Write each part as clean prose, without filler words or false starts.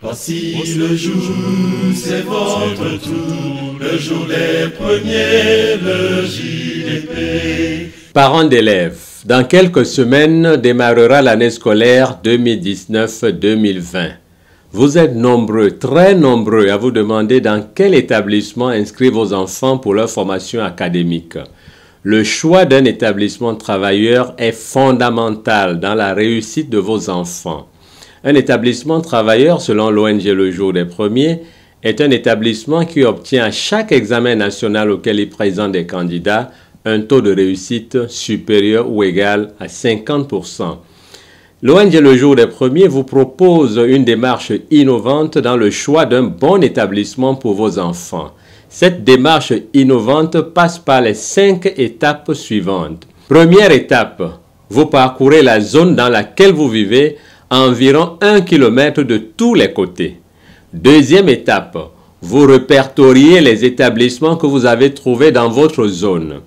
Voici le jour, c'est votre tour, le jour des premiers, le JDP. Parents d'élèves, dans quelques semaines démarrera l'année scolaire 2019-2020. Vous êtes nombreux, très nombreux à vous demander dans quel établissement inscrire vos enfants pour leur formation académique. Le choix d'un établissement travailleur est fondamental dans la réussite de vos enfants. Un établissement travailleur, selon l'ONG Le Jour des Premiers, est un établissement qui obtient à chaque examen national auquel il présente des candidats un taux de réussite supérieur ou égal à 50%. L'ONG Le Jour des Premiers vous propose une démarche innovante dans le choix d'un bon établissement pour vos enfants. Cette démarche innovante passe par les 5 étapes suivantes. Première étape, vous parcourez la zone dans laquelle vous vivez à environ 1 km de tous les côtés. Deuxième étape, vous répertoriez les établissements que vous avez trouvés dans votre zone.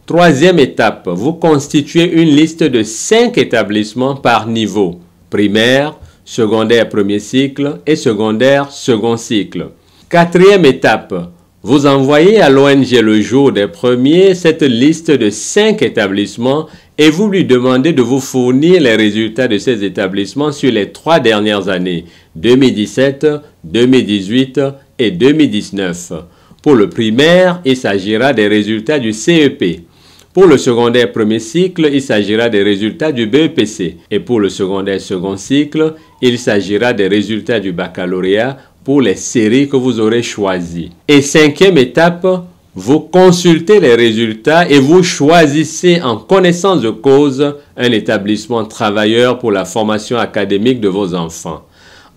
Troisième étape, vous constituez une liste de 5 établissements par niveau, primaire, secondaire premier cycle et secondaire second cycle. Quatrième étape, vous envoyez à l'ONG Le Jour des Premiers cette liste de 5 établissements et vous lui demandez de vous fournir les résultats de ces établissements sur les 3 dernières années, 2017, 2018 et 2019. Pour le primaire, il s'agira des résultats du CEP. Pour le secondaire premier cycle, il s'agira des résultats du BEPC. Et pour le secondaire second cycle, il s'agira des résultats du baccalauréat pour les séries que vous aurez choisies. Et cinquième étape, vous consultez les résultats et vous choisissez en connaissance de cause un établissement travailleur pour la formation académique de vos enfants.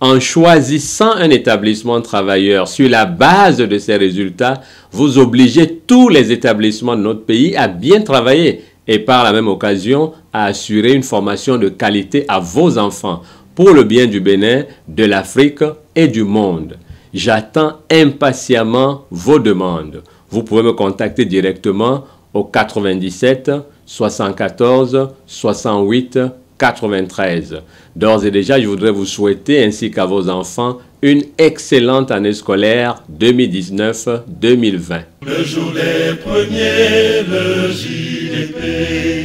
En choisissant un établissement travailleur sur la base de ces résultats, vous obligez tous les établissements de notre pays à bien travailler et par la même occasion à assurer une formation de qualité à vos enfants pour le bien du Bénin, de l'Afrique et du monde. J'attends impatiemment vos demandes. Vous pouvez me contacter directement au 97 74 68 93. D'ores et déjà, je voudrais vous souhaiter, ainsi qu'à vos enfants, une excellente année scolaire 2019-2020. Le jour des premiers, le JDP.